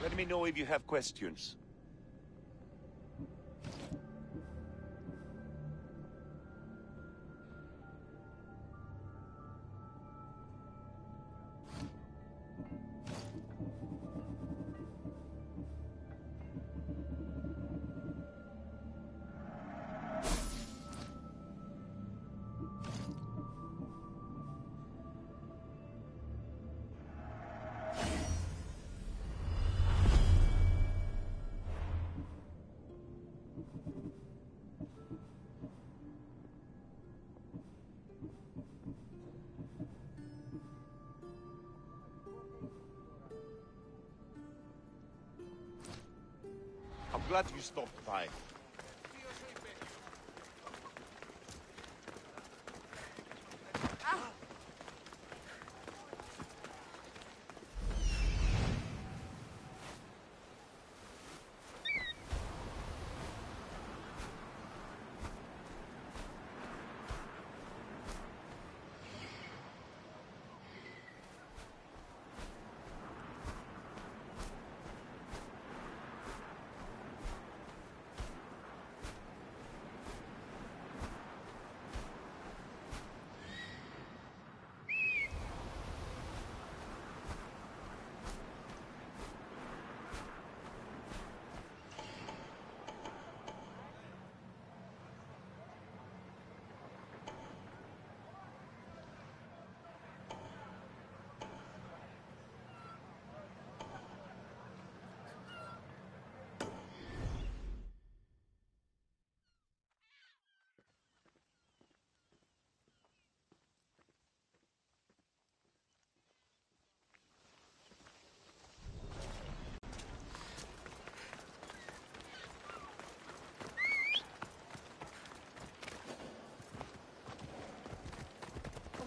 Let me know if you have questions. I'm glad you stopped by.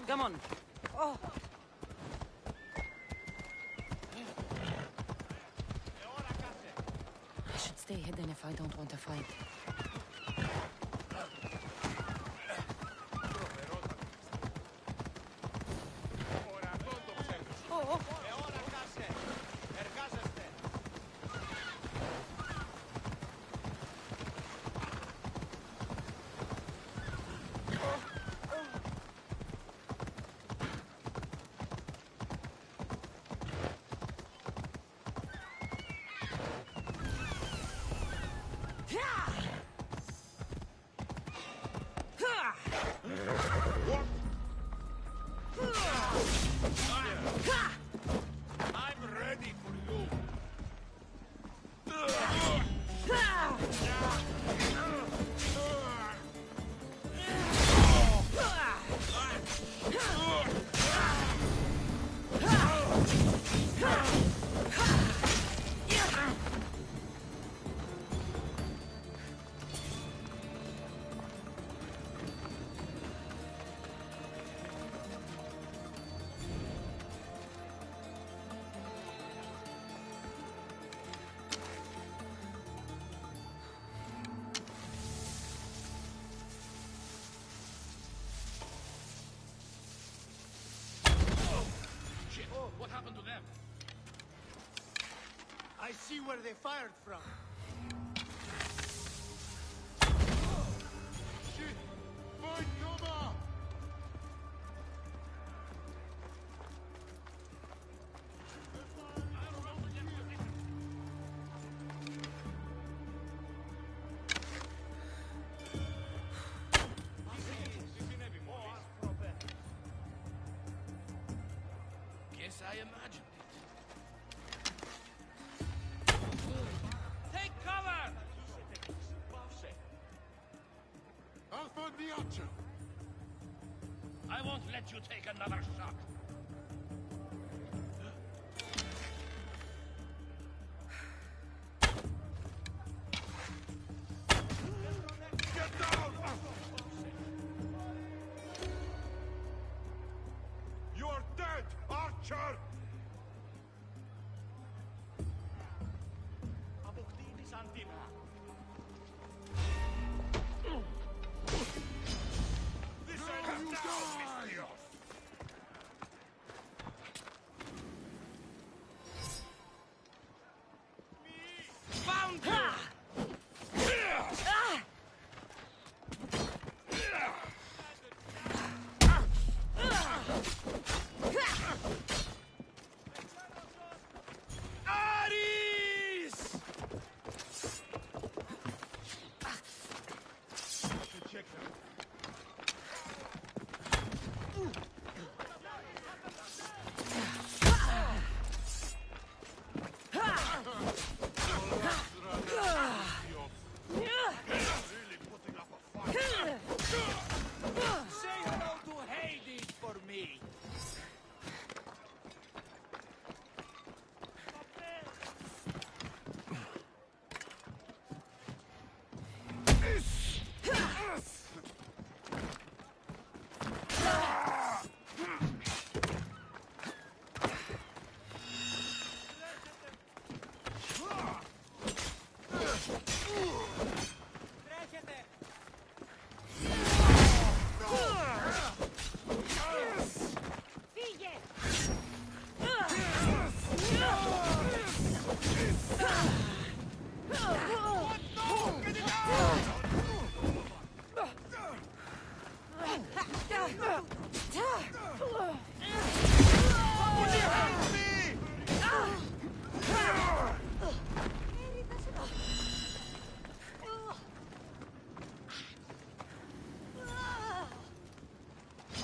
Come on. Oh. I should stay hidden if I don't want to fight. I'm ready for you. What happened to them? I see where they fired from. Shit! Find cover! Guess I imagined it. Take cover! Alpha Niacho!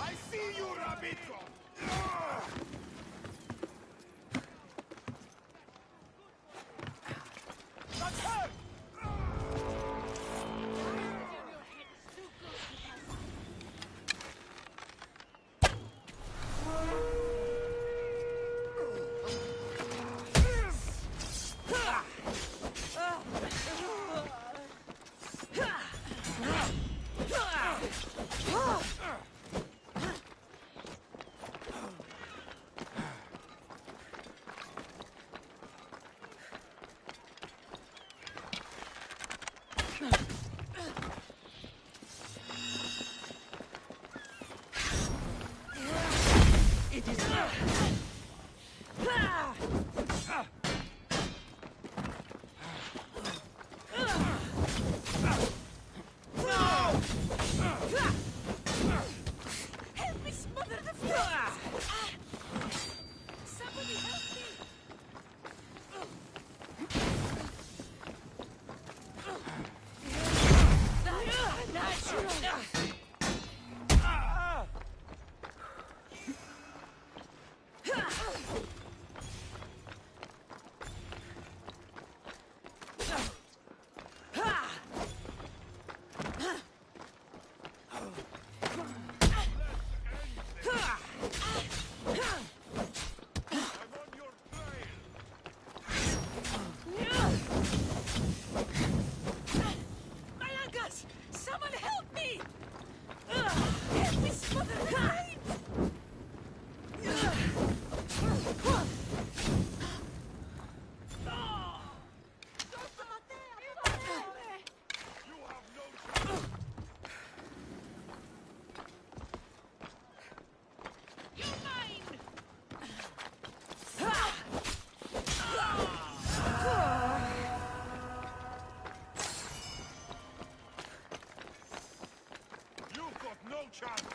I see you, Rabito! That's her! Help me smother the flames! Somebody help me! Natural! I'm on your trail! Malagas! Someone help me! Help me smother the flames! You have no chance! You're mine! You've got no chance!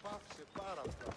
Πάψε πάρα αυτά.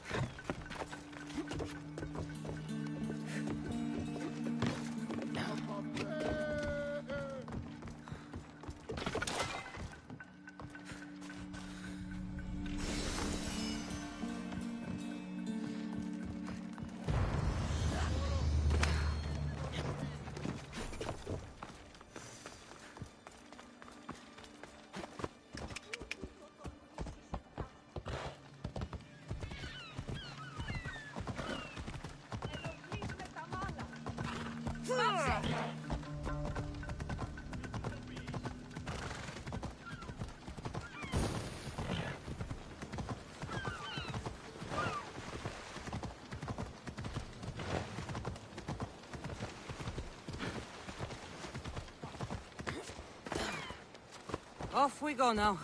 Off we go now.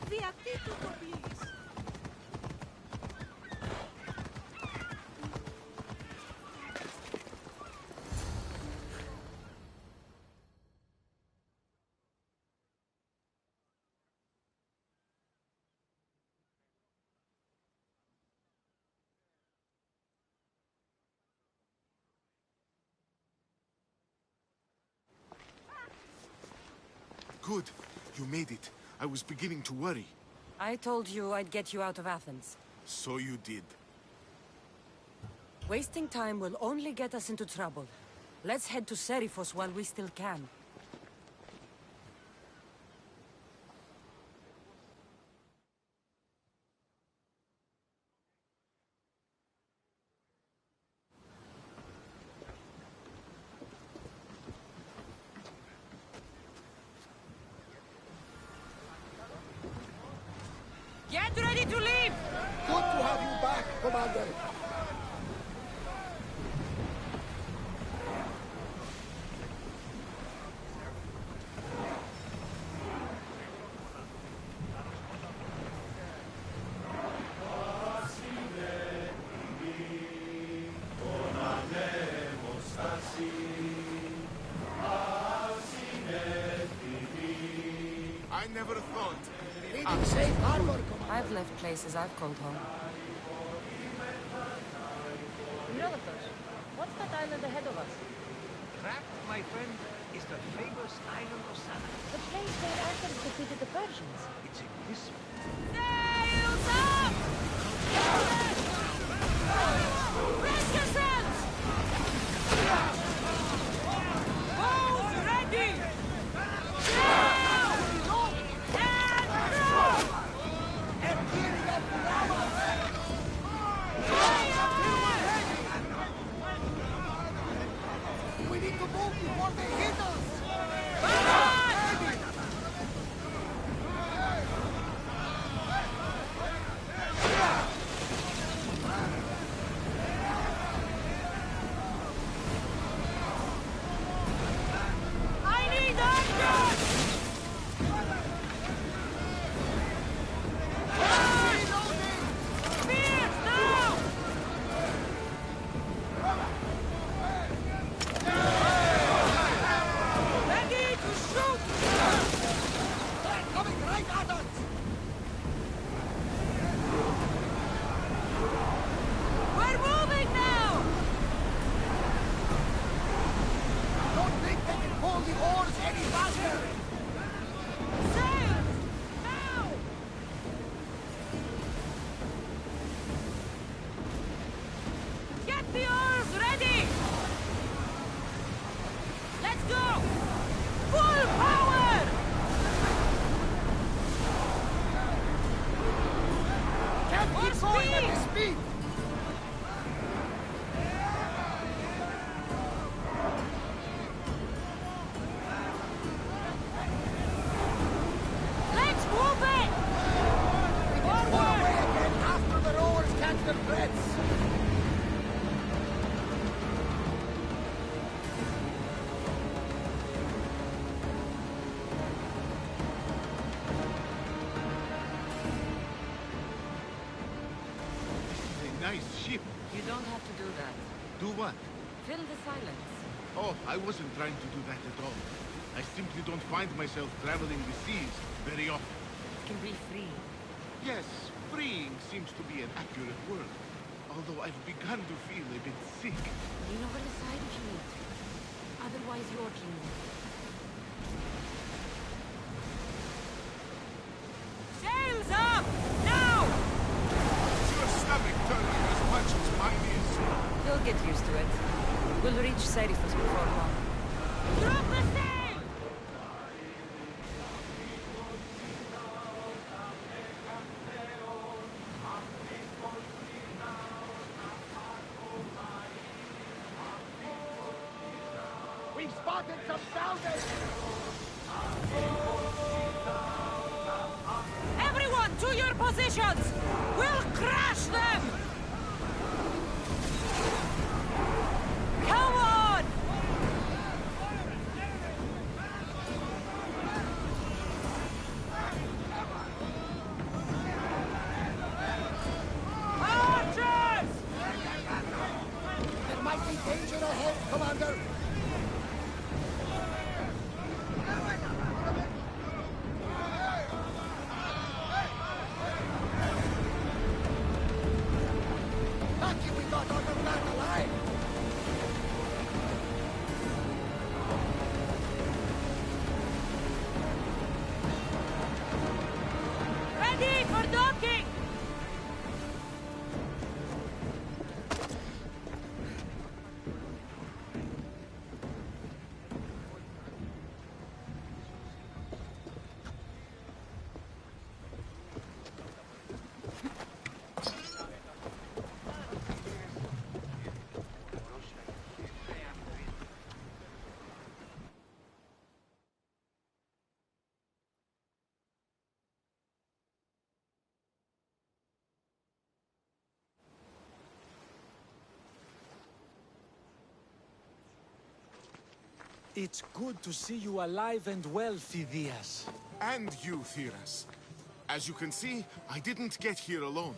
Διατήτου το please. Good. You made it. I was beginning to worry. I told you I'd get you out of Athens. So you did. Wasting time will only get us into trouble. Let's head to Seriphos while we still can. Get ready to leave! Good to have you back, Commander. I never thought. Leaving safe harbor, Commander. I've left places I've called home. Herodotus, what's that island ahead of us? That, my friend, is the famous island of Sana. The place where Athens defeated the Persians. It's in this Sails up! Brace yourselves! Bows ready! Sail! And throw! And gearing up the rammers. We need to move before they hit us. I need archers! Spears now! Ready to shoot! They're coming right at us. We're moving now! Don't think they can pull the oars any faster. Sails! Now! Get the oars ready! Let's go! Full power! Can't More keep going at speed! this speed. Let's move it! We can pull away again after the rowers catch their threads. A nice ship. You don't have to do that. Do what? Fill the silence. Oh, I wasn't trying to do that at all. I simply don't find myself traveling the seas very often. It can be free. Yes, freeing seems to be an accurate word. Although I've begun to feel a bit sick. Lean over the side if you need to. Otherwise, you're dreaming. Sails up! Now! Is your stomach turning as much as mine is? You'll get used to it. We'll reach Seriphos before long. Drop the sail! We've spotted some salvage. Everyone to your positions! We'll crash them! Come on! Archers! There might be danger ahead, Commander. It's good to see you alive and well, Phidias. And you, Theras. As you can see, I didn't get here alone.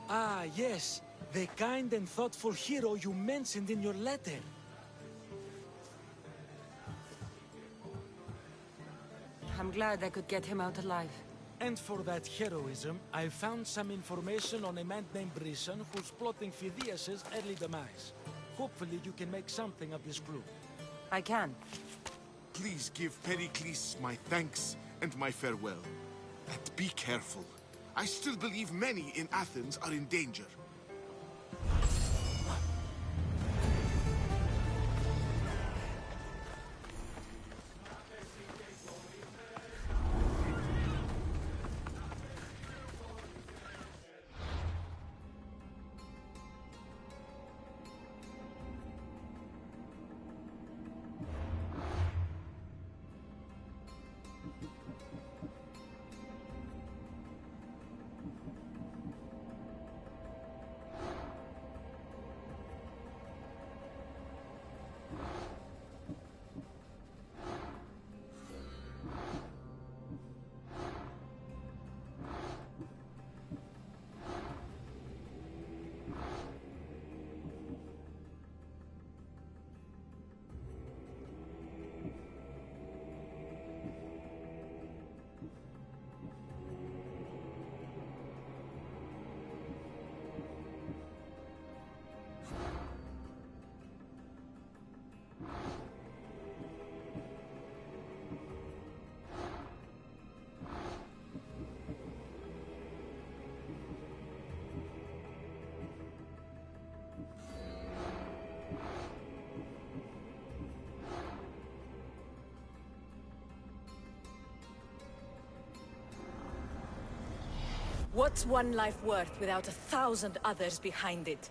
Ah, yes. The kind and thoughtful hero you mentioned in your letter. I'm glad I could get him out alive. And for that heroism, I found some information on a man named Brisson who's plotting Phidias' early demise. Hopefully you can make something of this clue. I can. Please give Pericles my thanks and my farewell. And be careful. I still believe many in Athens are in danger. What's one life worth without 1,000 others behind it?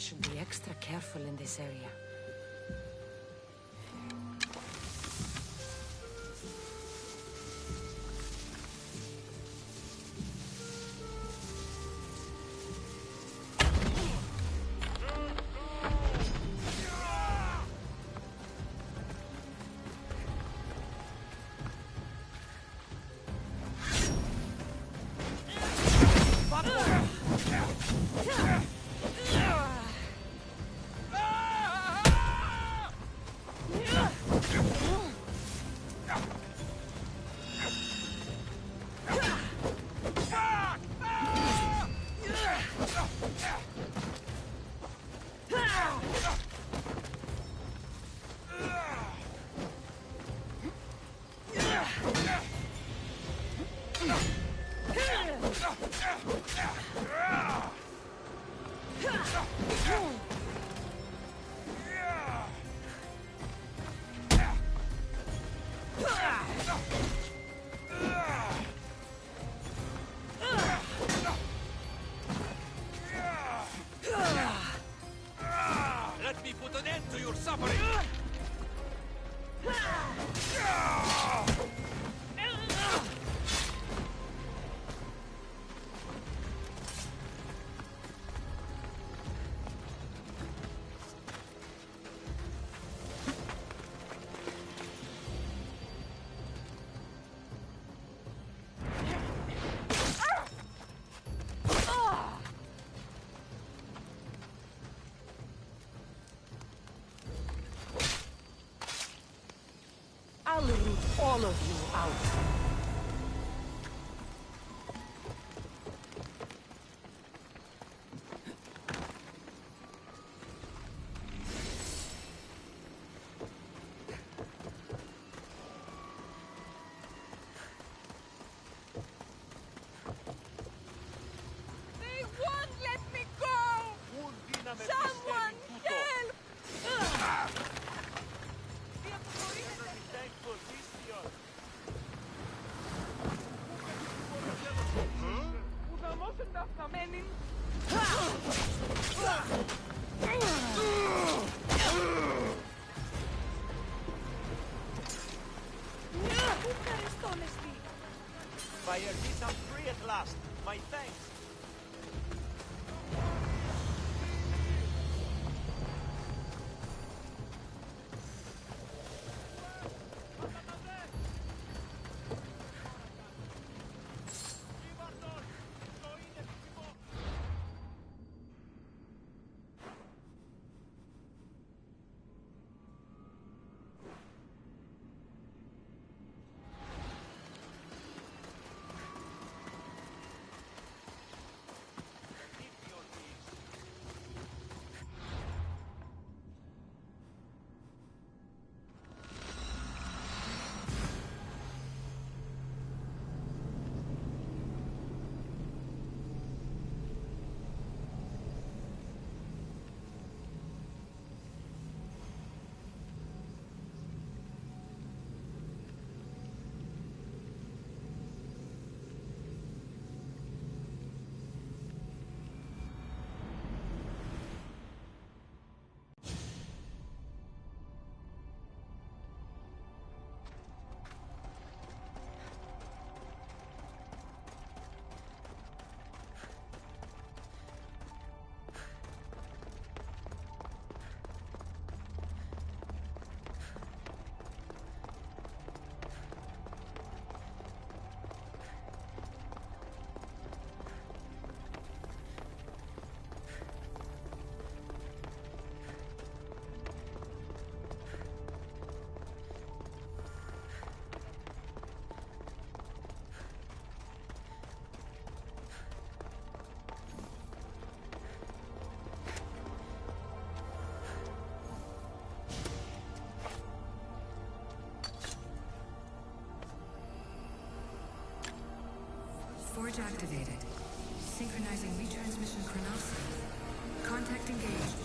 Should be extra careful in this area. Let me put an end to your suffering! I'll root all of you out. They won't let me go! Someone help! Usamos endaftamenin. By Erdis, I'm free at last. My thanks. Forge activated. Synchronizing retransmission chronosity. Contact engaged.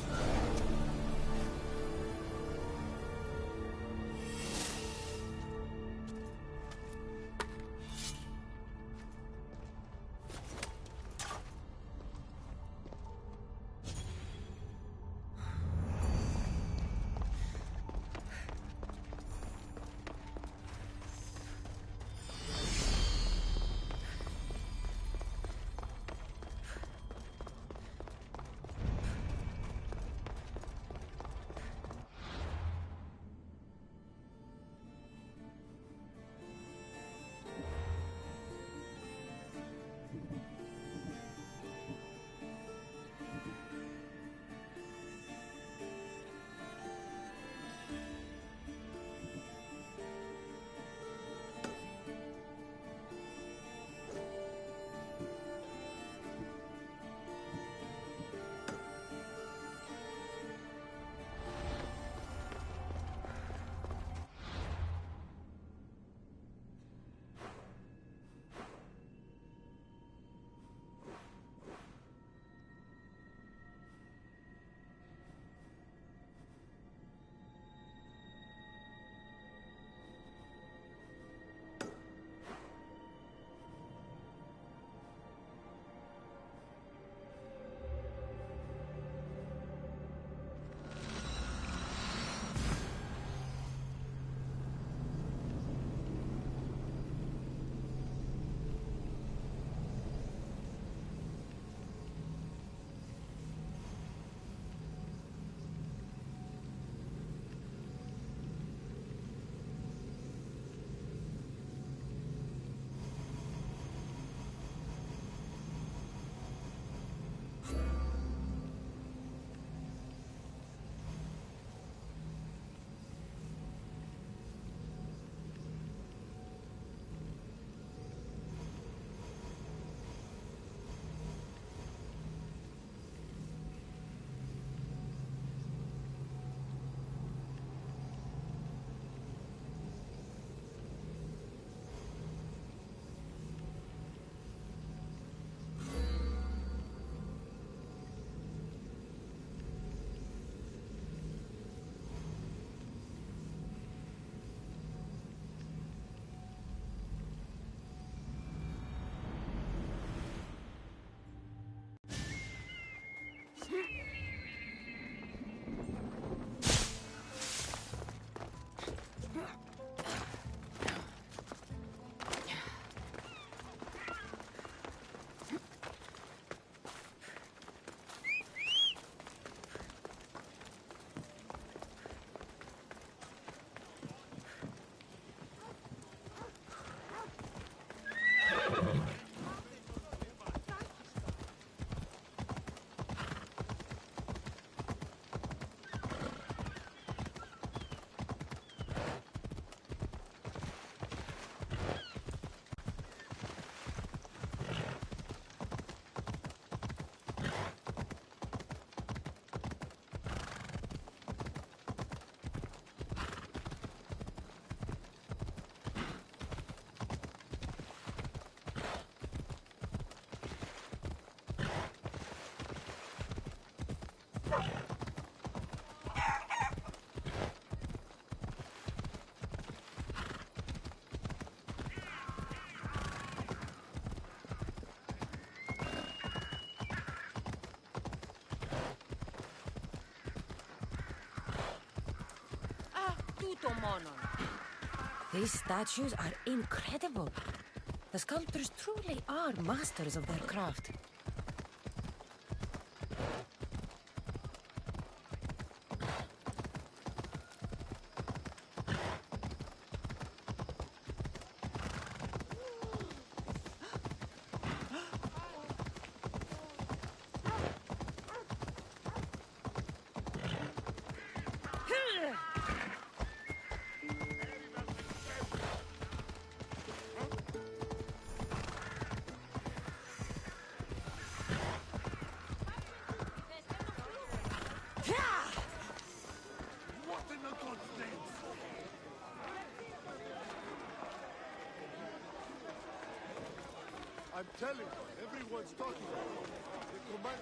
These statues are incredible. The sculptors truly are masters of their craft. I'm telling you, everyone's talking. The command...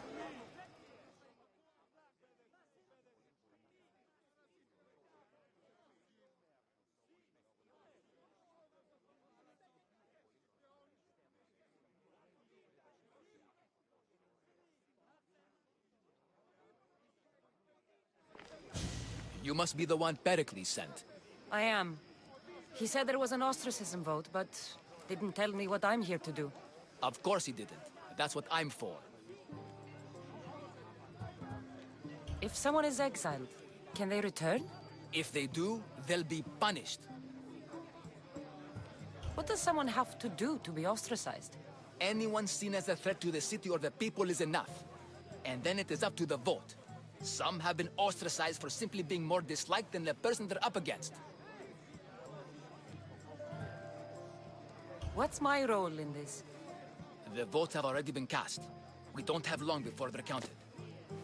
You must be the one Pericles sent. I am. He said there was an ostracism vote, but didn't tell me what I'm here to do. Of course he didn't. That's what I'm for. If someone is exiled, can they return? If they do, they'll be punished. What does someone have to do to be ostracized? Anyone seen as a threat to the city or the people is enough. And then it is up to the vote. Some have been ostracized for simply being more disliked than the person they're up against. What's my role in this? The votes have already been cast. We don't have long before they're counted.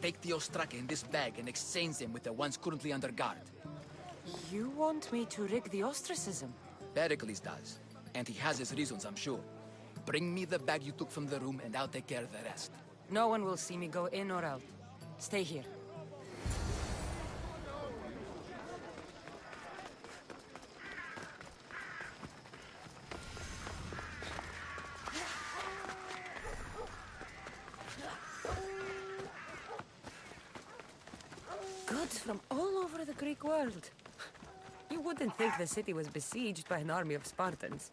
Take the Ostraka in this bag and exchange them with the ones currently under guard. You want me to rig the ostracism? Pericles does. And he has his reasons, I'm sure. Bring me the bag you took from the room and I'll take care of the rest. No one will see me go in or out. Stay here. Goods from all over the Greek world. You wouldn't think the city was besieged by an army of Spartans.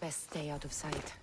Best stay out of sight.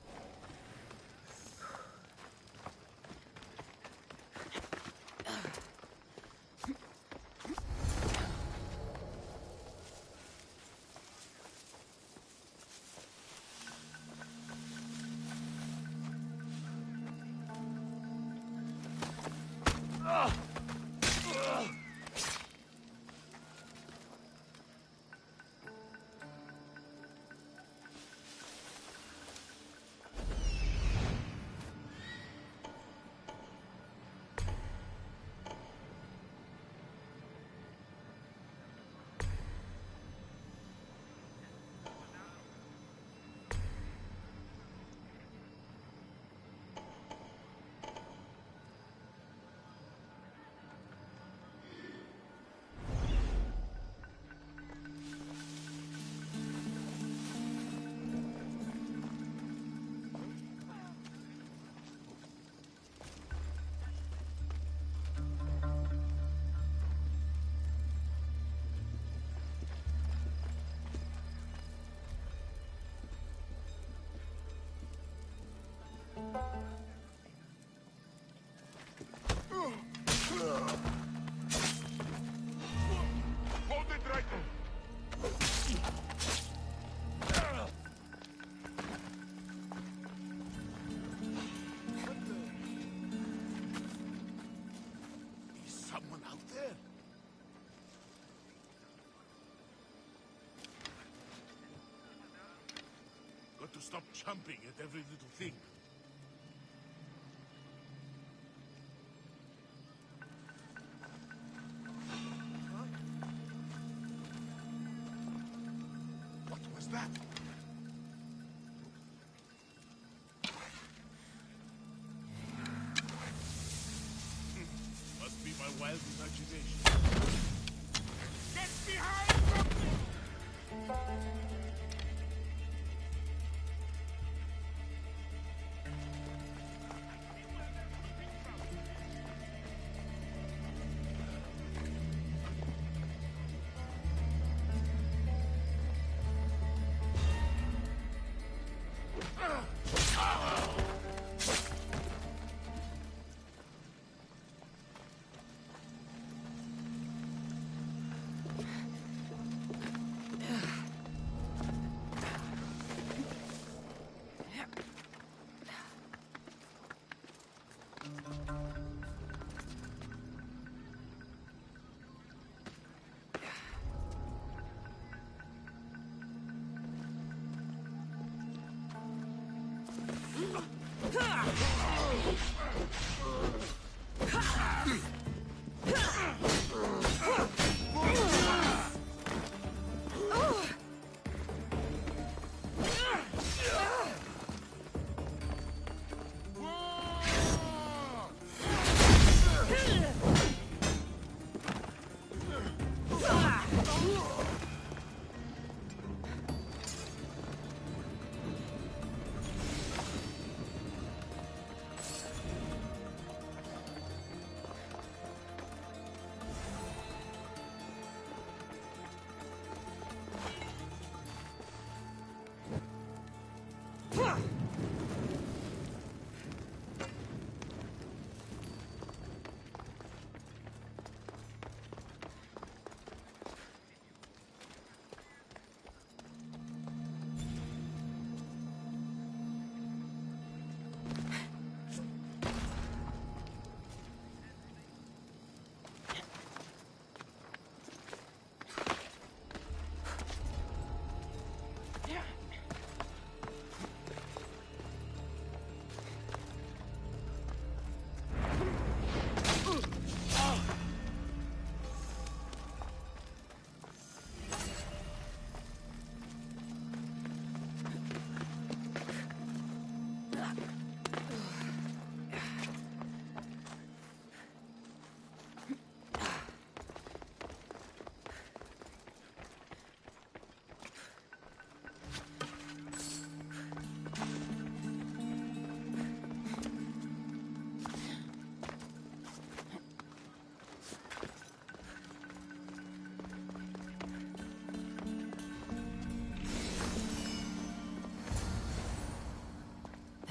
Hold it right now! Is someone out there? Got to stop jumping at every little thing. What was that? Must be my wild imagination. Get behind the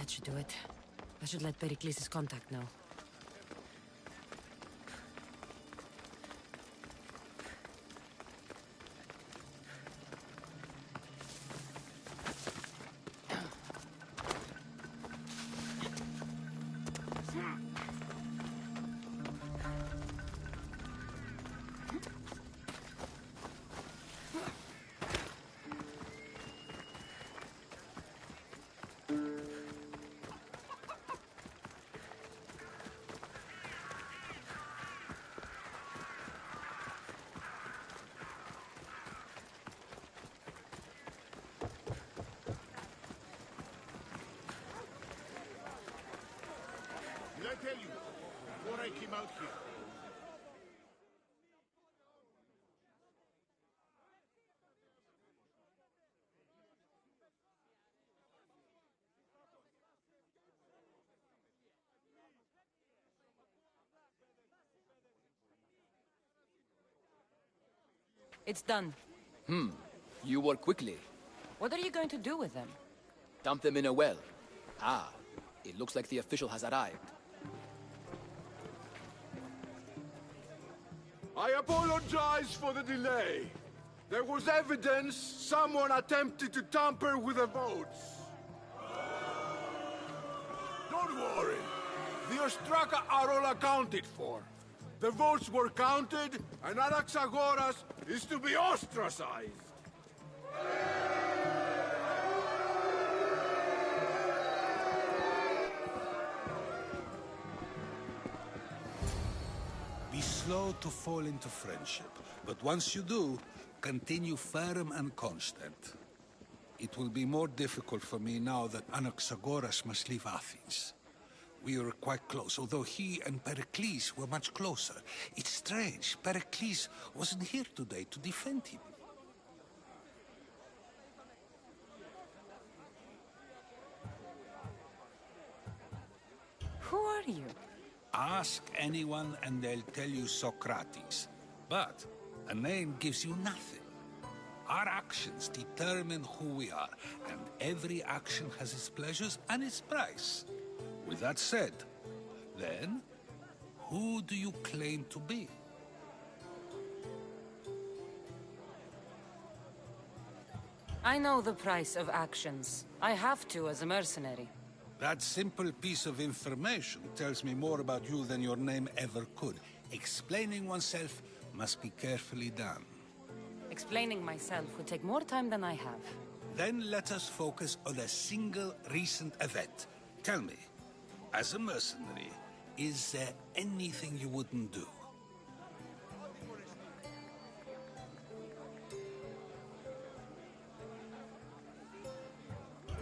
That should do it. I should let Pericles' contact know. Did I tell you before I came out here? It's done. You work quickly. What are you going to do with them? Dump them in a well. Ah, it looks like the official has arrived. I apologize for the delay. There was evidence someone attempted to tamper with the votes. Don't worry. The Ostraka are all accounted for. The votes were counted, and Anaxagoras is to be ostracized. Be slow to fall into friendship, but once you do, continue firm and constant. It will be more difficult for me now that Anaxagoras must leave Athens. We were quite close, although he and Pericles were much closer. It's strange, Pericles wasn't here today to defend him. Who are you? Ask anyone and they'll tell you Socrates. But a name gives you nothing. Our actions determine who we are, and every action has its pleasures and its price. With that said, then, who do you claim to be? I know the price of actions. I have to as a mercenary. That simple piece of information tells me more about you than your name ever could. Explaining oneself must be carefully done. Explaining myself would take more time than I have. Then let us focus on a single recent event. Tell me, as a mercenary, is there anything you wouldn't do?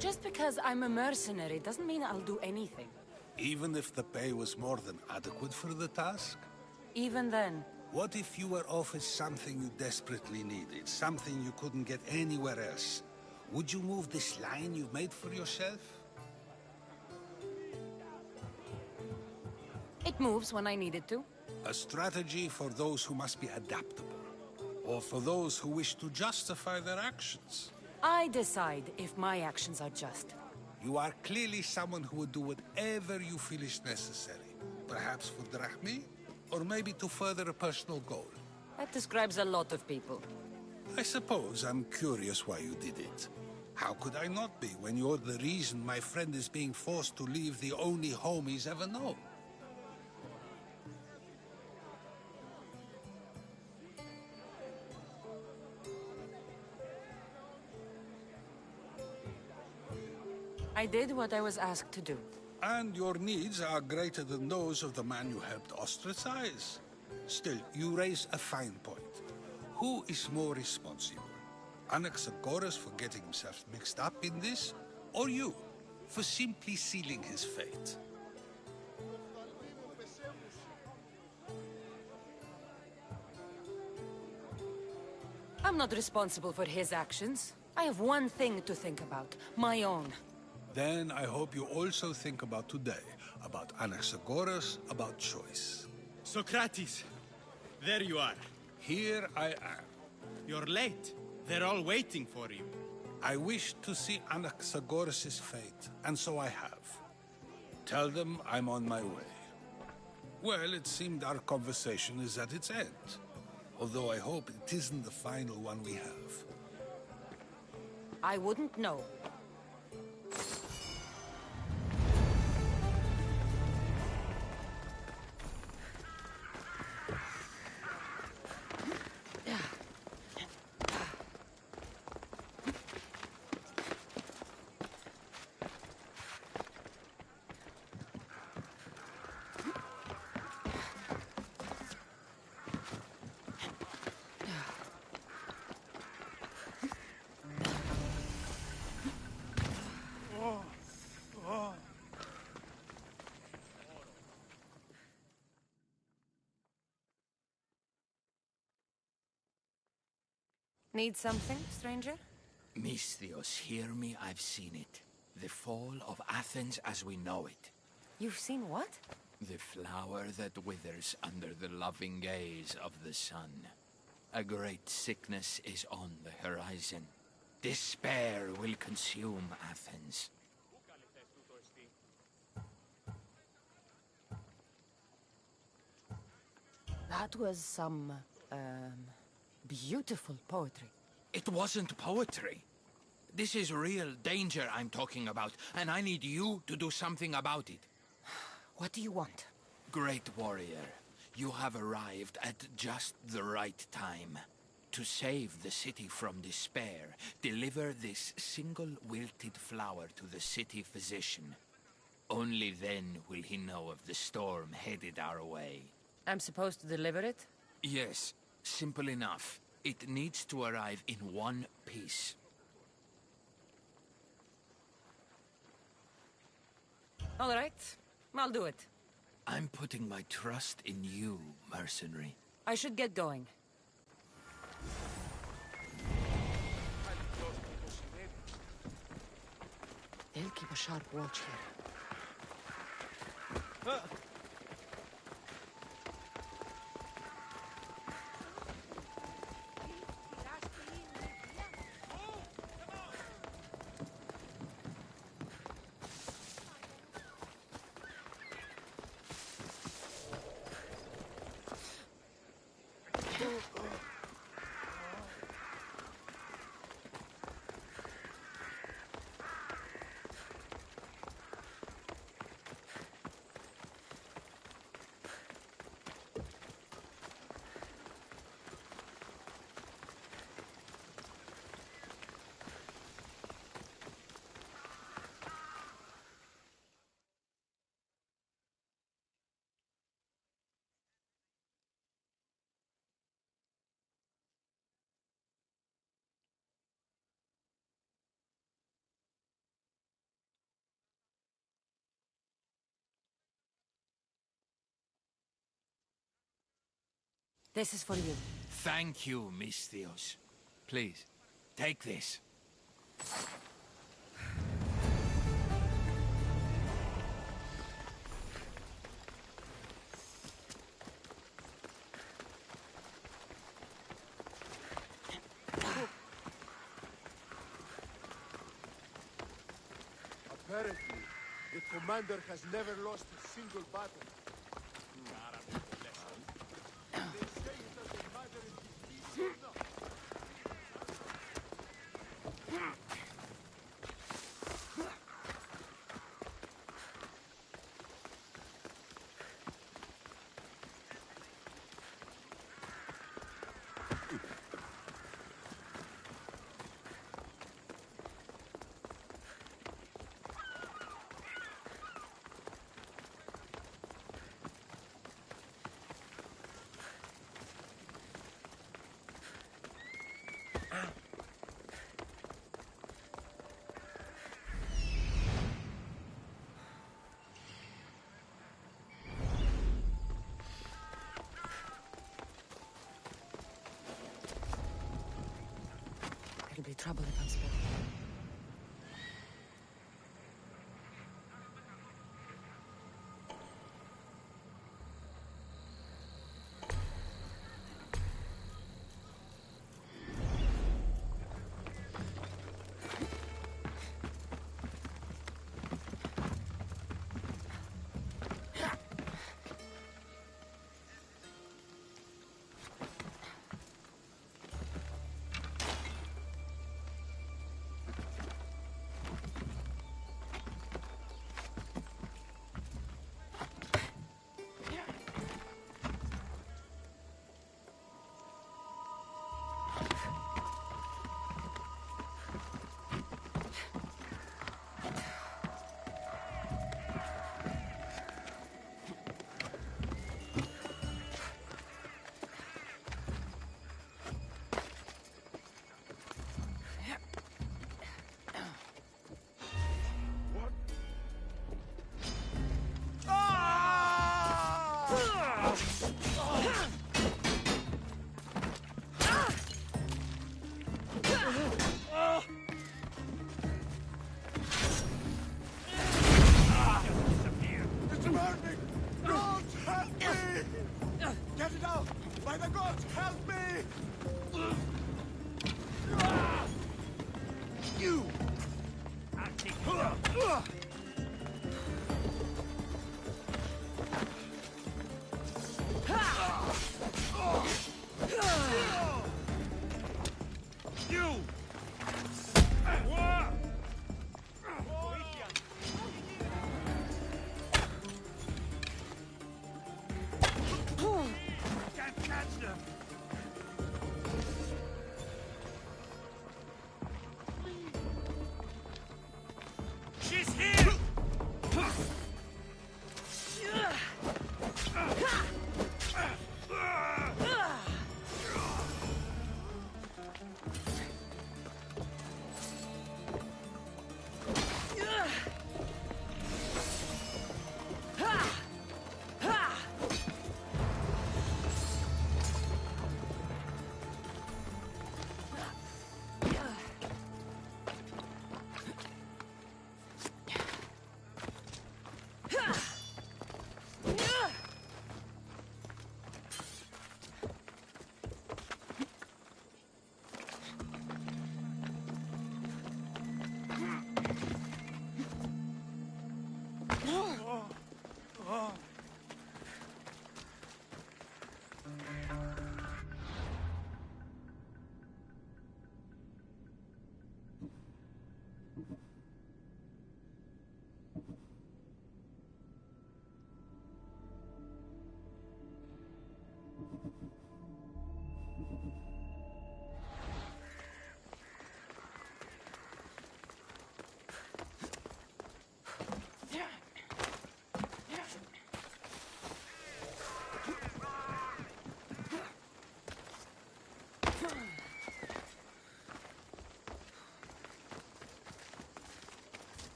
Just because I'm a mercenary doesn't mean I'll do anything. Even if the pay was more than adequate for the task? Even then, What if you were offered something you desperately needed, something you couldn't get anywhere else? Would you move this line you've made for yourself? It moves when I need it to. A strategy for those who must be adaptable, or for those who wish to justify their actions. I decide if my actions are just. You are clearly someone who would do whatever you feel is necessary. Perhaps for drachmi, or maybe to further a personal goal. That describes a lot of people. I suppose I'm curious why you did it. How could I not be when you're the reason my friend is being forced to leave the only home he's ever known? I did what I was asked to do. And your needs are greater than those of the man you helped ostracize. Still, you raise a fine point. Who is more responsible? Anaxagoras for getting himself mixed up in this, or you, for simply sealing his fate? I'm not responsible for his actions. I have one thing to think about, my own. Then I hope you also think about today, about Anaxagoras, about choice. Socrates, there you are. Here I am. You're late. They're all waiting for you. I wish to see Anaxagoras' fate, and so I have. Tell them I'm on my way. Well, it seemed our conversation is at its end. Although I hope it isn't the final one we have. I wouldn't know. Need something, stranger? Misthios, hear me, I've seen it. The fall of Athens as we know it. You've seen what? The flower that withers under the loving gaze of the sun. A great sickness is on the horizon. Despair will consume Athens. That was some, beautiful poetry. It wasn't poetry. This is real danger I'm talking about, and I need you to do something about it. What do you want? Great warrior, you have arrived at just the right time. To save the city from despair, deliver this single wilted flower to the city physician. Only then will he know of the storm headed our way. I'm supposed to deliver it? Yes, simple enough. It needs to arrive in one piece. All right, I'll do it. I'm putting my trust in you, mercenary. I should get going. They'll keep a sharp watch here. This is for you. Thank you, Misthios. Please, take this. Apparently, the commander has never lost a single battle. They say it doesn't matter if he's beaten or not. There'll be trouble if I'm spilled.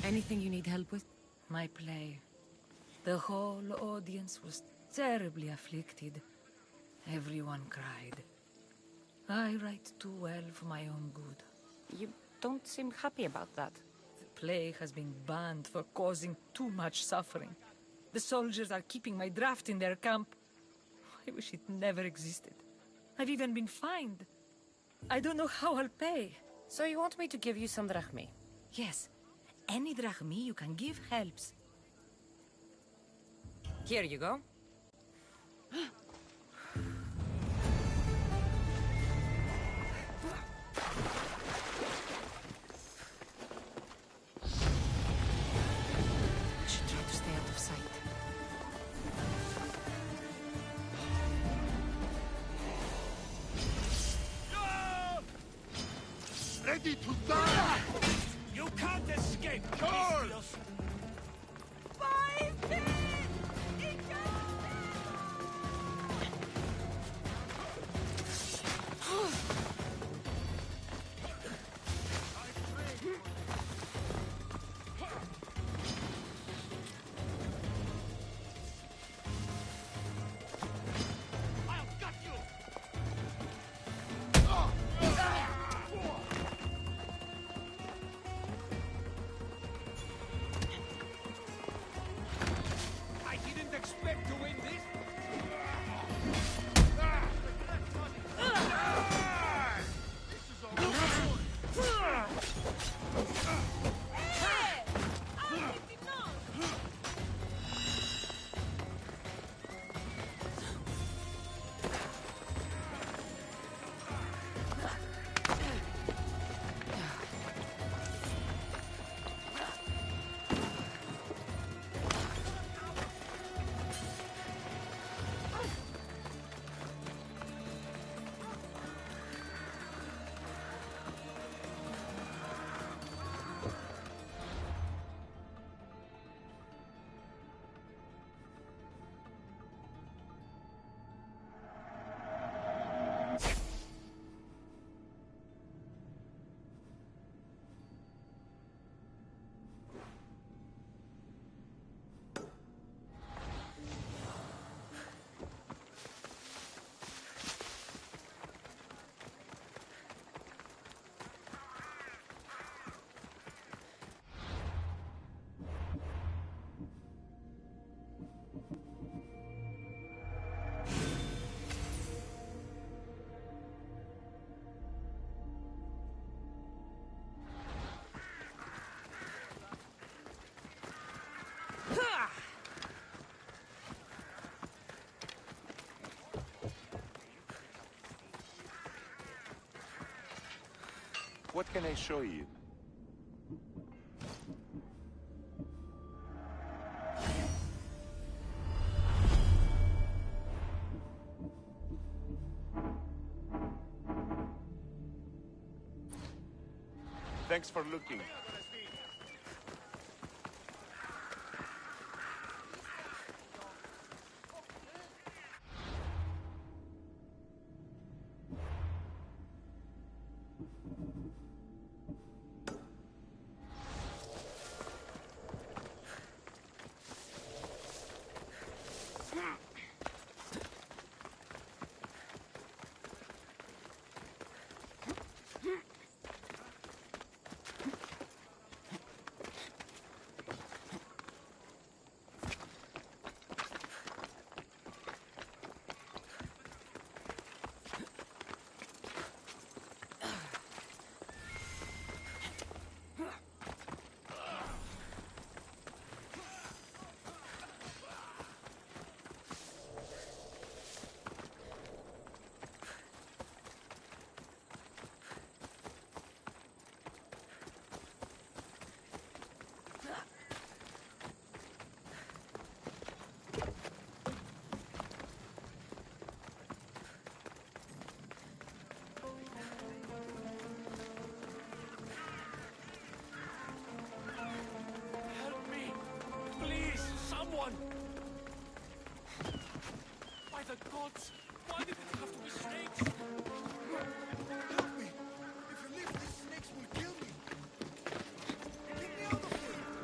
Anything you need help with? My play. The whole audience was terribly afflicted. Everyone cried. I write too well for my own good. You don't seem happy about that. The play has been banned for causing too much suffering. The soldiers are keeping my draft in their camp. I wish it never existed. I've even been fined. I don't know how I'll pay. So you want me to give you some drachmi? Yes. Any drachmi you can give helps. Here you go. I should try to stay out of sight. Ready to die! You can't escape! Charge! What can I show you? Thanks for looking. By the gods! Why did it have to be snakes? Help me! If you leave, these snakes will kill me! Get me out of here!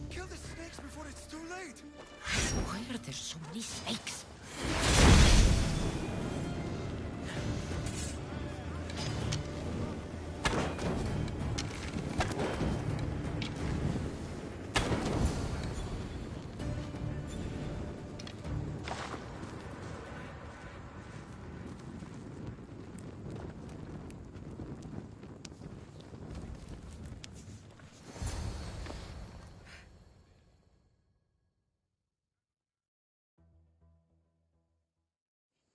Kill the snakes before it's too late! Why are there so many snakes?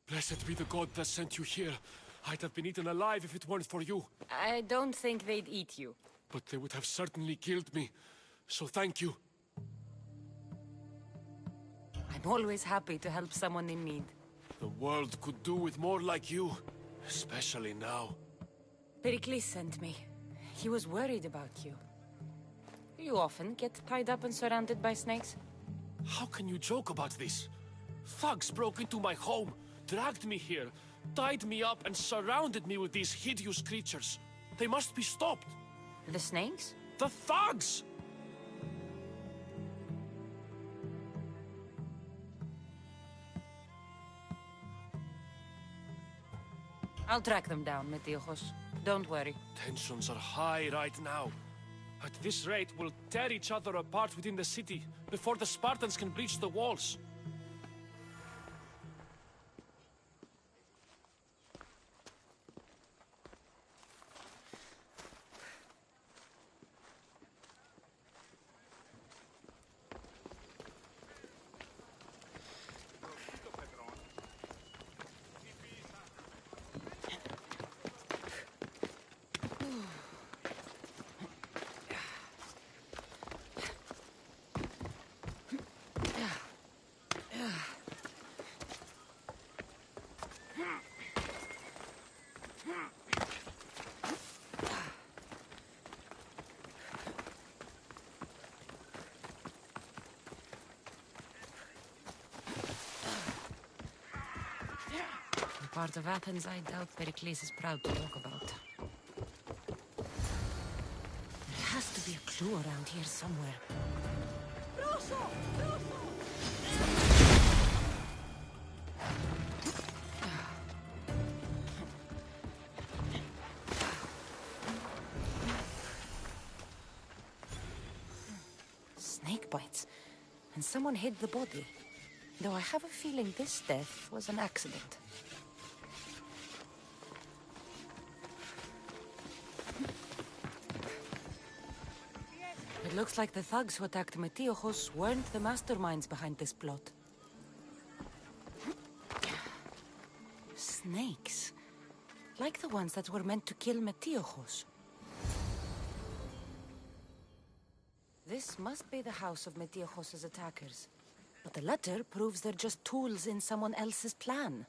Blessed be the god that sent you here. I'd have been eaten alive if it weren't for you. I don't think they'd eat you. But they would have certainly killed me. So thank you. I'm always happy to help someone in need. The world could do with more like you. Especially now. Pericles sent me. He was worried about you. You often get tied up and surrounded by snakes? How can you joke about this? Thugs broke into my home, dragged me here, tied me up and surrounded me with these hideous creatures. They must be stopped. The snakes? The thugs! I'll track them down, Metiojos. Don't worry. Tensions are high right now. At this rate, we'll tear each other apart within the city before the Spartans can breach the walls. A part of Athens I doubt Pericles is proud to talk about. There has to be a clue around here somewhere. Rosso! Rosso! Snake bites. And someone hid the body. Though I have a feeling this death was an accident. It looks like the thugs who attacked Metiojos weren't the masterminds behind this plot. Snakes. Like the ones that were meant to kill Metiojos. This must be the house of Metiojos' attackers. But the letter proves they're just tools in someone else's plan.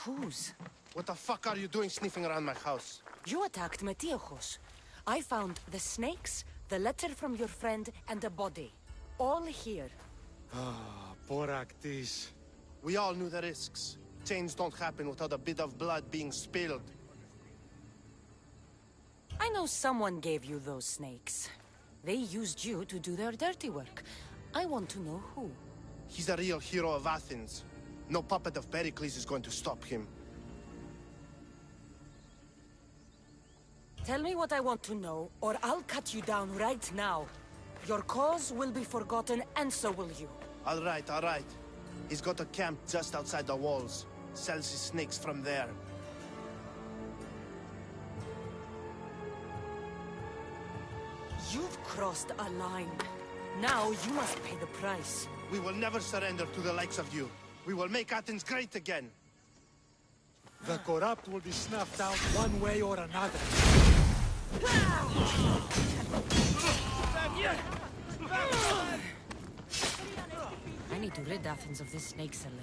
Whose? What the fuck are you doing sniffing around my house? You attacked Metiojos. I found the snakes, the letter from your friend, and a body. All here. Ah, poor Actis. We all knew the risks. Change don't happen without a bit of blood being spilled. I know someone gave you those snakes. They used you to do their dirty work. I want to know who. He's a real hero of Athens. No puppet of Pericles is going to stop him. Tell me what I want to know, or I'll cut you down right now. Your cause will be forgotten, and so will you. All right, all right. He's got a camp just outside the walls. Sells his snakes from there. You've crossed a line. Now you must pay the price. We will never surrender to the likes of you. We will make Athens great again. The corrupt will be snuffed out one way or another. I need to rid Athens of this snake seller.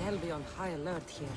They'll be on high alert here.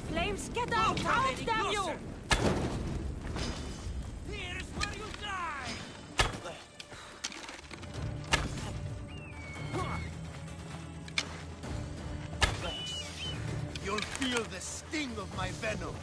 Flames, get out! Out, damn you! Here's where you die! You'll feel the sting of my venom.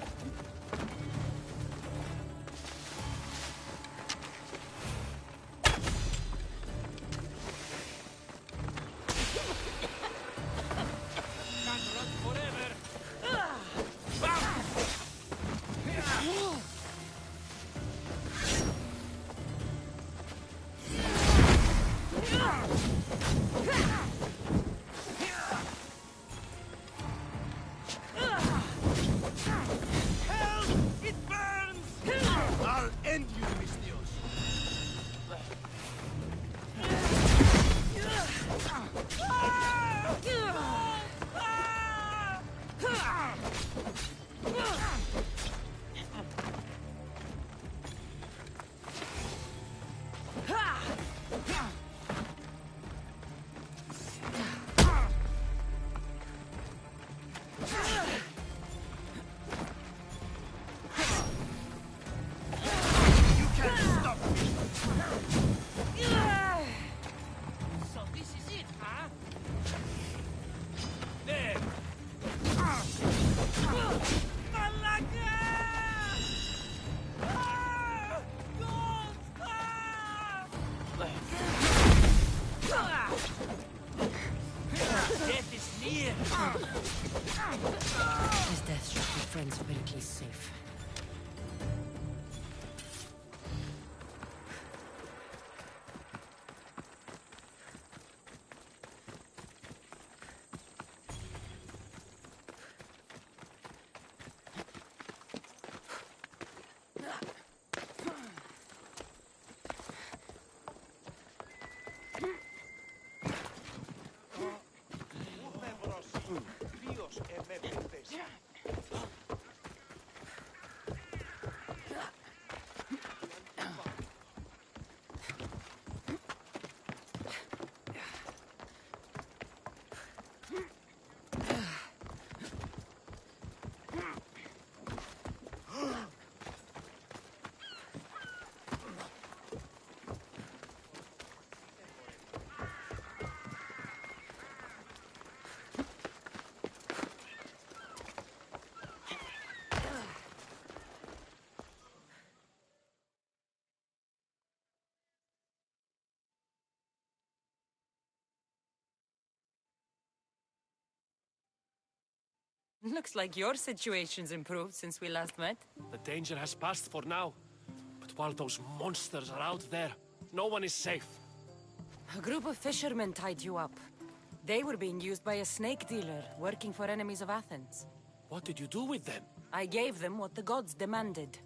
His death should keep friends Pericles safe. Looks like your situation's improved since we last met. The danger has passed for now. But while those monsters are out there, no one is safe. A group of fishermen tied you up. They were being used by a snake dealer working for enemies of Athens. What did you do with them? I gave them what the gods demanded.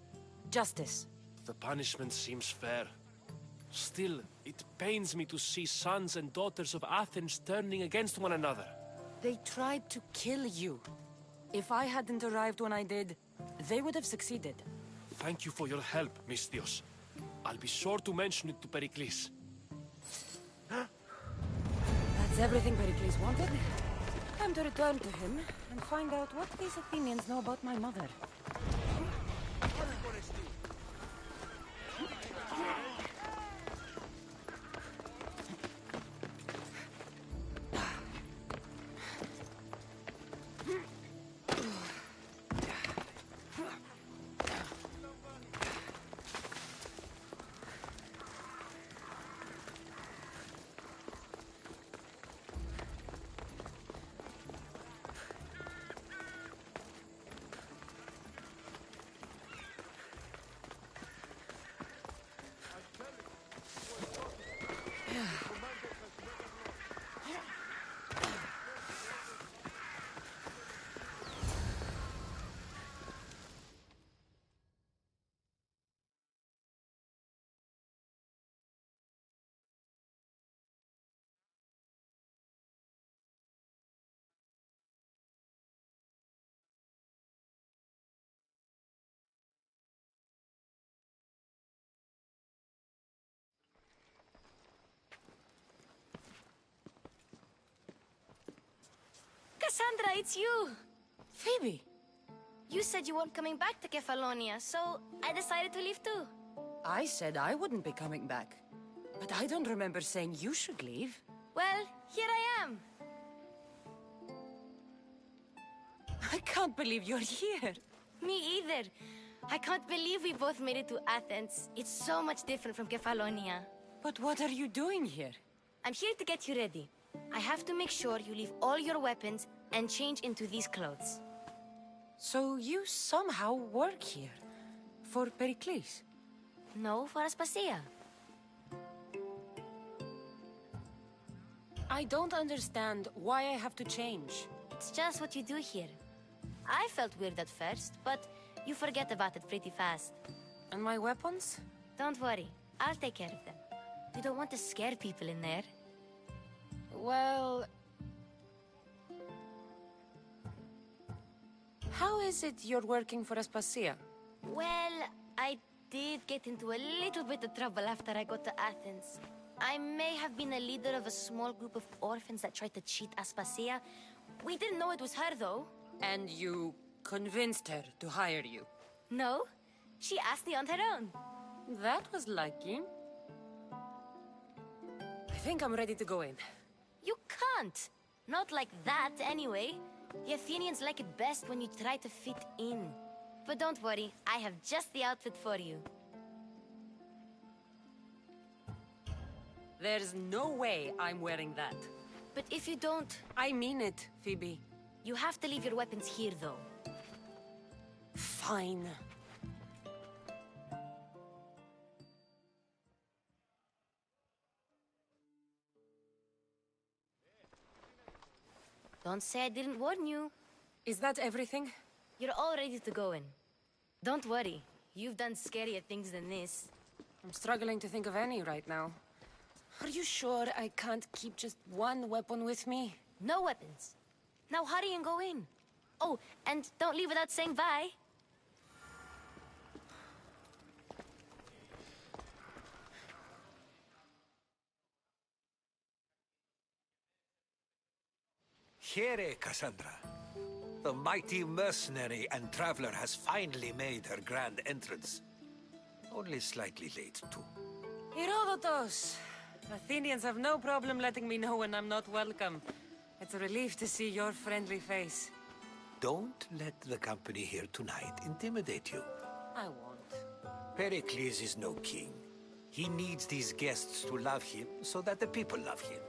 Justice. The punishment seems fair. Still, it pains me to see sons and daughters of Athens turning against one another. They tried to kill you. If I hadn't arrived when I did, they would have succeeded. Thank you for your help, Misthios. I'll be sure to mention it to Pericles. That's everything Pericles wanted. Time to return to him and find out what these Athenians know about my mother. Cassandra, it's you! Phoebe! You said you weren't coming back to Kefalonia, so I decided to leave too. I said I wouldn't be coming back. But I don't remember saying you should leave. Well, here I am. I can't believe you're here. Me either. I can't believe we both made it to Athens. It's so much different from Kefalonia. But what are you doing here? I'm here to get you ready. I have to make sure you leave all your weapons and change into these clothes. So you somehow work here? For Pericles? No, for Aspasia. I don't understand why I have to change. It's just what you do here. I felt weird at first, but you forget about it pretty fast. And my weapons? Don't worry, I'll take care of them. You don't want to scare people in there. Well... How is it you're working for Aspasia? Well, I did get into a little bit of trouble after I got to Athens. I may have been a leader of a small group of orphans that tried to cheat Aspasia. We didn't know it was her, though. And you convinced her to hire you? No, she asked me on her own. That was lucky. I think I'm ready to go in. You can't. Not like that, anyway. The Athenians like it best when you try to fit in. But don't worry, I have just the outfit for you. There's no way I'm wearing that. But if you don't... I mean it, Phoebe. You have to leave your weapons here, though. Fine. Don't say I didn't warn you. Is that everything? You're all ready to go in. Don't worry. You've done scarier things than this. I'm struggling to think of any right now. Are you sure I can't keep just one weapon with me? No weapons. Now hurry and go in. Oh, and don't leave without saying bye. Here, Cassandra. The mighty mercenary and traveler has finally made her grand entrance. Only slightly late, too. Herodotus! Athenians have no problem letting me know when I'm not welcome. It's a relief to see your friendly face. Don't let the company here tonight intimidate you. I won't. Pericles is no king. He needs these guests to love him so that the people love him.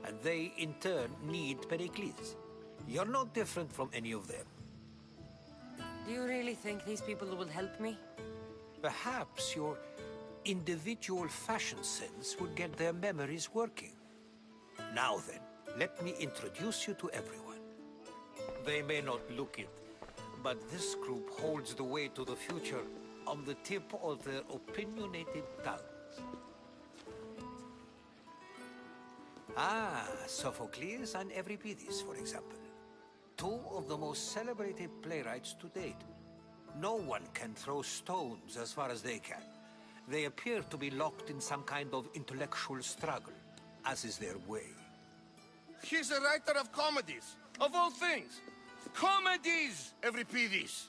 And they, in turn, need Pericles. You're no different from any of them. Do you really think these people will help me? Perhaps your individual fashion sense would get their memories working. Now then, let me introduce you to everyone. They may not look it, but this group holds the way to the future on the tip of their opinionated tongues. Ah, Sophocles and Euripides, for example. Two of the most celebrated playwrights to date. No one can throw stones as far as they can. They appear to be locked in some kind of intellectual struggle, as is their way. He's a writer of comedies, of all things. Comedies, Euripides.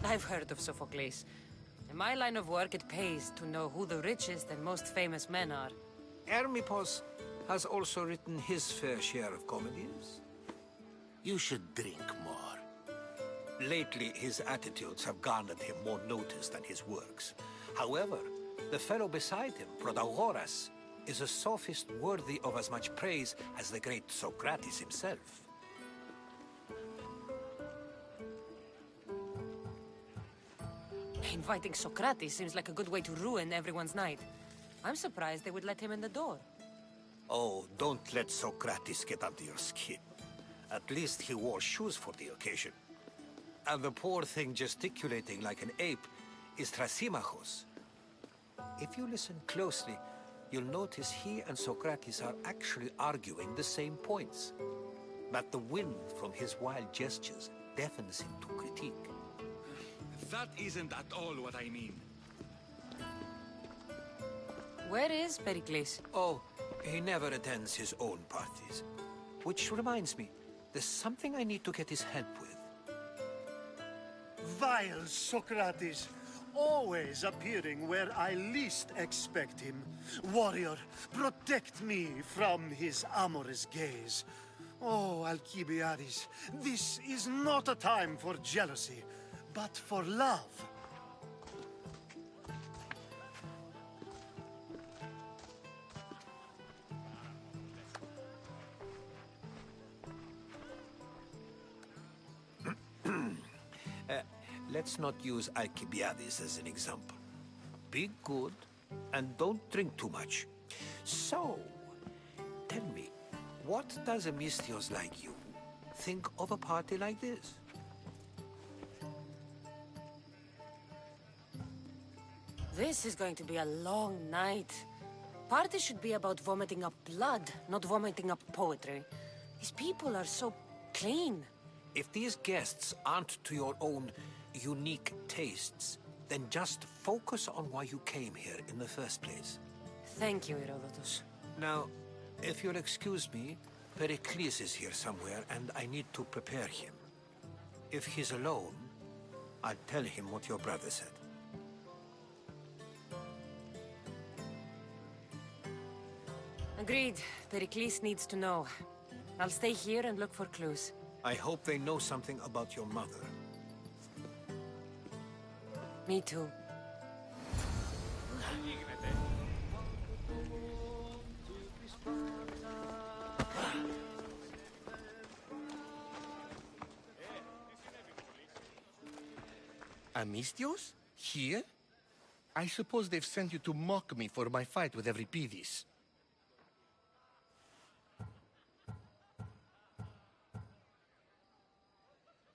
I've heard of Sophocles. In my line of work, it pays to know who the richest and most famous men are. Hermippos has also written his fair share of comedies. You should drink more. Lately, his attitudes have garnered him more notice than his works. However, the fellow beside him, Protagoras, is a sophist worthy of as much praise as the great Socrates himself. Inviting Socrates seems like a good way to ruin everyone's night. I'm surprised they would let him in the door. Oh, don't let Socrates get under your skin. At least he wore shoes for the occasion. And the poor thing gesticulating like an ape is Thrasymachos. If you listen closely, you'll notice he and Socrates are actually arguing the same points. But the wind from his wild gestures deafens him to critique. that isn't at all what I mean. Where is Pericles? Oh, he never attends his own parties. Which reminds me, there's something I need to get his help with. Vile Socrates, always appearing where I least expect him. Warrior, protect me from his amorous gaze. Oh, Alcibiades, this is not a time for jealousy, but for love. Let's not use Alcibiades as an example. Be good, and don't drink too much. So, tell me, what does a Misthios like you think of a party like this? This is going to be a long night. Party should be about vomiting up blood, not vomiting up poetry. These people are so clean. If these guests aren't to your own unique tastes, then just focus on why you came here in the first place. Thank you, Herodotus. Now, if you'll excuse me, Pericles is here somewhere, and I need to prepare him. If he's alone, I'll tell him what your brother said. Agreed. Pericles needs to know. I'll stay here and look for clues. I hope they know something about your mother. Me too. Misthios? Here? I suppose they've sent you to mock me for my fight with Euripides.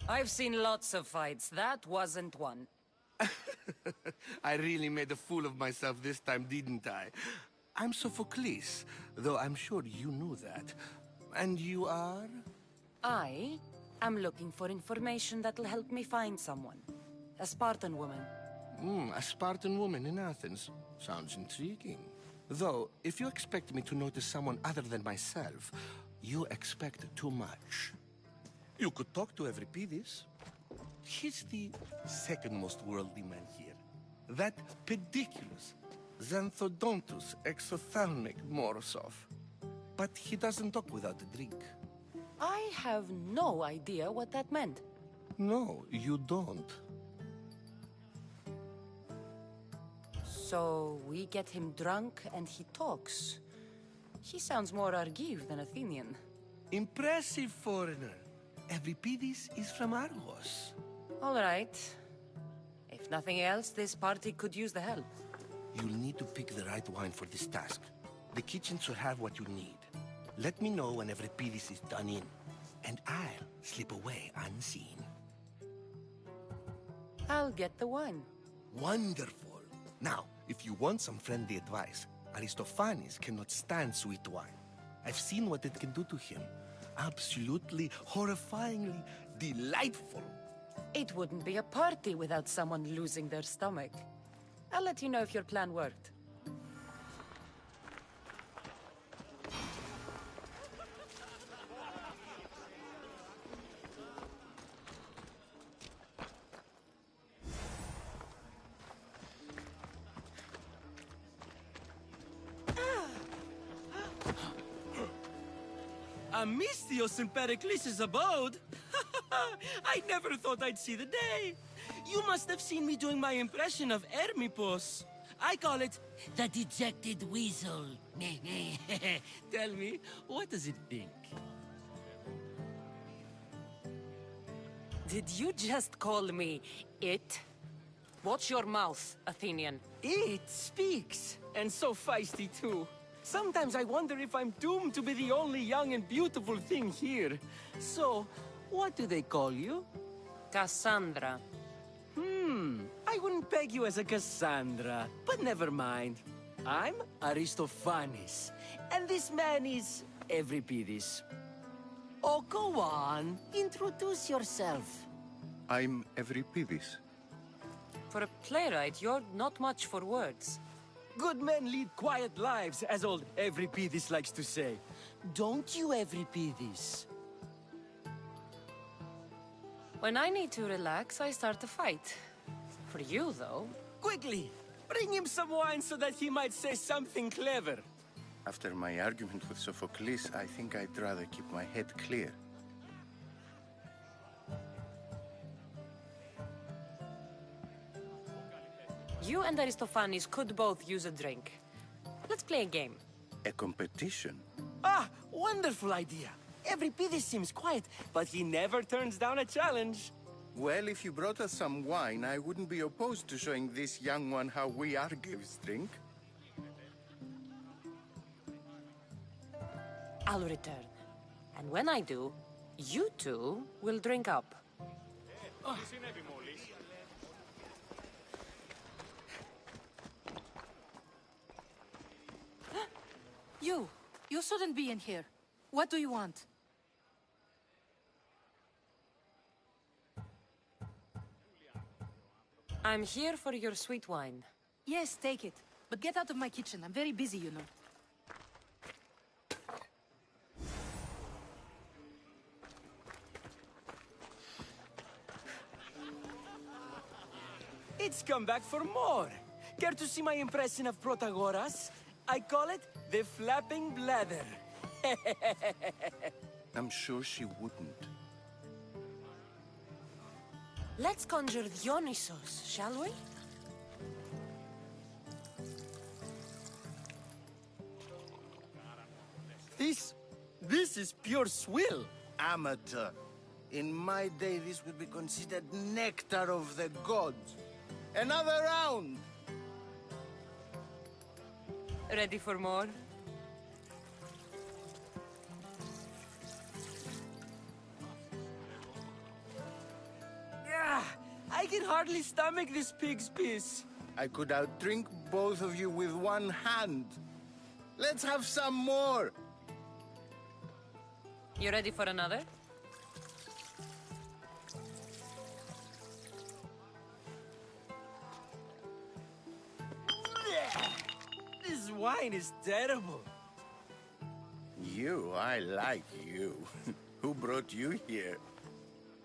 I've seen lots of fights. That wasn't one. I really made a fool of myself this time, didn't I? I'm Sophocles, though I'm sure you knew that. And you are? I am looking for information that'll help me find someone. A Spartan woman. A Spartan woman in Athens. Sounds intriguing. Though, if you expect me to notice someone other than myself, you expect too much. You could talk to Euripides. He's the second most worldly man here. That pediculous, xanthodontus exophthalmic Morosov. But he doesn't talk without a drink. I have no idea what that meant. No, you don't. So we get him drunk and he talks. He sounds more Argive than Athenian. Impressive, foreigner. Euripides is from Argos. All right. If nothing else, this party could use the help. You'll need to pick the right wine for this task. The kitchen should have what you need. Let me know when Euripides is done in, and I'll slip away unseen. I'll get the wine. Wonderful. Now, if you want some friendly advice, Aristophanes cannot stand sweet wine. I've seen what it can do to him. Absolutely, horrifyingly delightful. It wouldn't be a party without someone losing their stomach. I'll let you know if your plan worked. Misthios in Pericles' abode? I never thought I'd see the day. You must have seen me doing my impression of Hermippos. I call it the dejected weasel. Tell me, what does it think? Did you just call me it? Watch your mouth, Athenian. It speaks, and so feisty too. Sometimes I wonder if I'm doomed to be the only young and beautiful thing here. So, what do they call you? Cassandra. I wouldn't peg you as a Cassandra, but never mind. I'm Aristophanes, and this man is Euripides. Oh, go on. Introduce yourself. I'm Euripides. For a playwright, you're not much for words. Good men lead quiet lives, as old Evripidis likes to say. Don't you, Evripidis? When I need to relax, I start a fight. For you, though... Quickly! Bring him some wine so that he might say something clever. After my argument with Sophocles, I think I'd rather keep my head clear. You and Aristophanes could both use a drink. Let's play a game. A competition? Ah, wonderful idea. Evripidis seems quiet, but he never turns down a challenge. Well, if you brought us some wine, I wouldn't be opposed to showing this young one how we Argives drink. I'll return. And when I do, you two will drink up. You shouldn't be in here. What do you want? I'm here for your sweet wine. Yes, take it. But get out of my kitchen. I'm very busy, you know. It's come back for more. Care to see my impression of Protagoras? I call it the flapping bladder. I'm sure she wouldn't. Let's conjure Dionysos, shall we? This is pure swill. Amateur. In my day, this would be considered nectar of the gods. Another round! Ready for more? I can hardly stomach this pig's piss. I could outdrink both of you with one hand. Let's have some more! You ready for another? This wine is terrible. I like you. Who brought you here?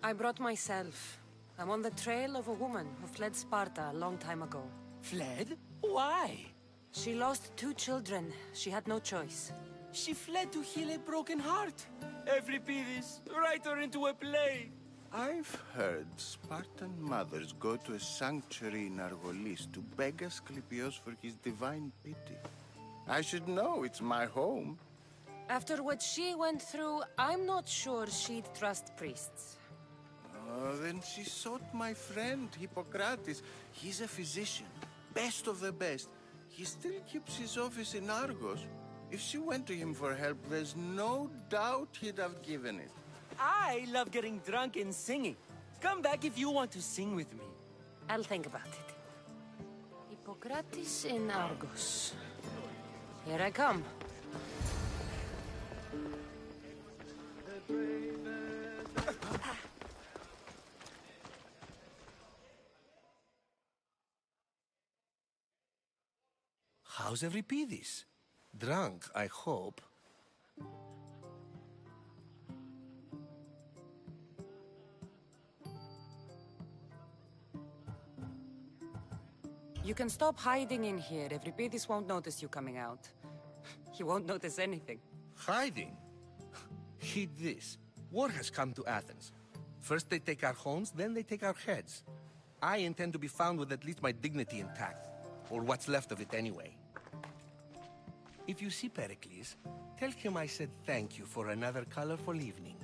I brought myself. I'm on the trail of a woman who fled Sparta a long time ago. Fled? Why? She lost 2 children. She had no choice. She fled to heal a broken heart. Evripidis, write her into a play. I've heard Spartan mothers go to a sanctuary in Argolis to beg Asclepios for his divine pity. I should know, it's my home. After what she went through, I'm not sure she'd trust priests. Then she sought my friend, Hippocrates. He's a physician, best of the best. He still keeps his office in Argos. If she went to him for help, there's no doubt he'd have given it. I love getting drunk and singing. Come back if you want to sing with me. I'll think about it. Hippocrates in Argos. Here I come. How's Evripidis? Drunk, I hope. You can stop hiding in here. Evripidis won't notice you coming out. He won't notice anything. Hiding? Heed this. War has come to Athens. First they take our homes, then they take our heads. I intend to be found with at least my dignity intact. Or what's left of it anyway. If you see Pericles, tell him I said thank you for another colorful evening.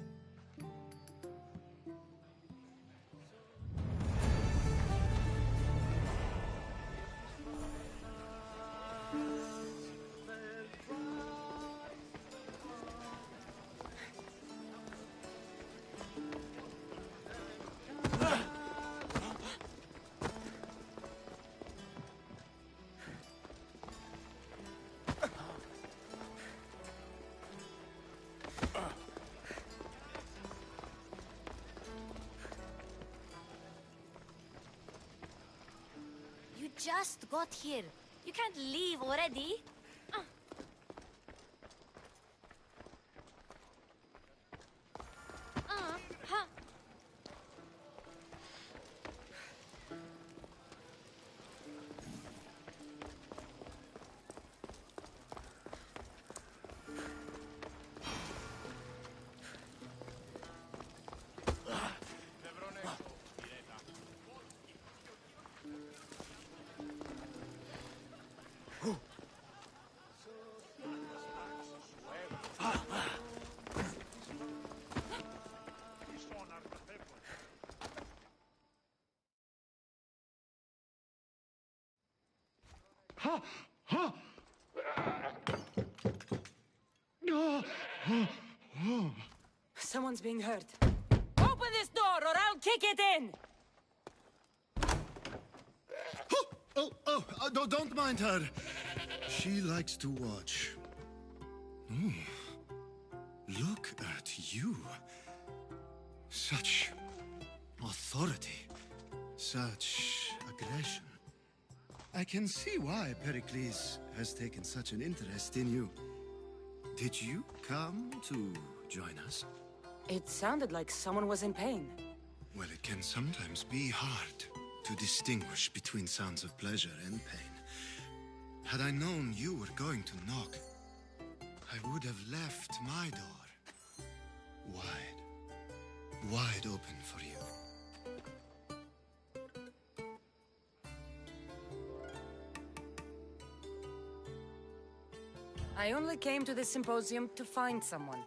just got here. You can't leave already. Huh. Someone's being hurt. Open this door or I'll kick it in! Don't mind her. She likes to watch. Ooh. Look at you. Such authority. Such aggression. I can see why Pericles has taken such an interest in you. Did you come to join us? It sounded like someone was in pain. Well, it can sometimes be hard to distinguish between sounds of pleasure and pain. Had I known you were going to knock, I would have left my door wide open for you. I only came to the symposium to find someone.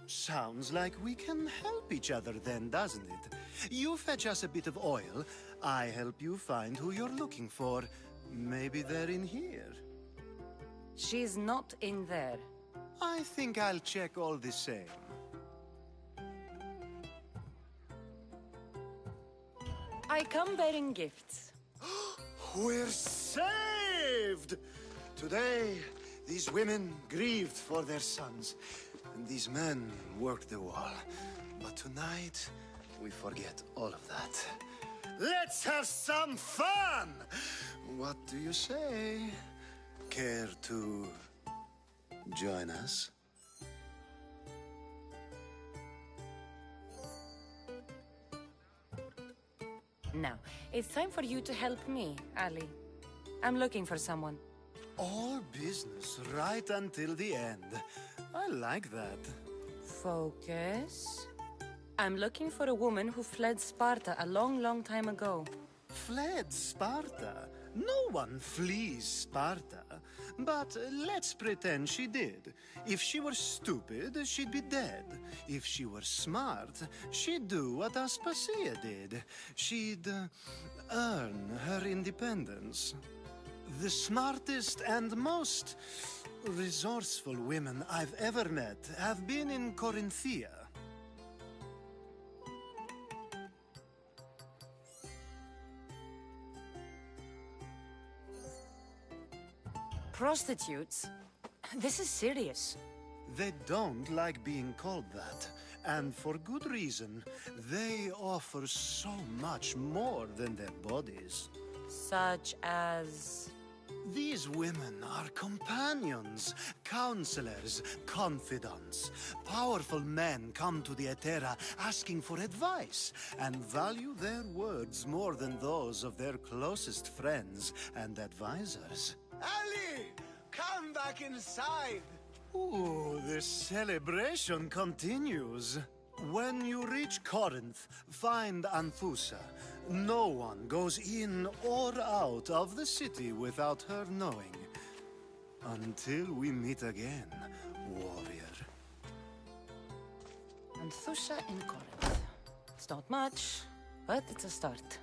Sounds like we can help each other then, doesn't it? You fetch us a bit of oil, I help you find who you're looking for. Maybe they're in here. She's not in there. I think I'll check all the same. I come bearing gifts. We're saved! Today, these women grieved for their sons, and these men worked the wall. But tonight, we forget all of that. Let's have some fun! What do you say? Care to join us? Now, it's time for you to help me, Ali. I'm looking for someone. All business right until the end. I like that. Focus. I'm looking for a woman who fled Sparta a long time ago. Fled Sparta? No one flees Sparta. But let's pretend she did. If she were stupid, she'd be dead. If she were smart, she'd do what Aspasia did. She'd earn her independence. The smartest and most resourceful women I've ever met have been in Corinthia. Prostitutes? This is serious. They don't like being called that. And for good reason. They offer so much more than their bodies. Such as... These women are companions, counselors, confidants. Powerful men come to the Etera asking for advice and value their words more than those of their closest friends and advisors. Ali! Come back inside! Ooh, the celebration continues. When you reach Corinth, find Anthusa. No one goes in or out of the city without her knowing. Until we meet again, warrior. Anthusa in Corinth. It's not much, but it's a start.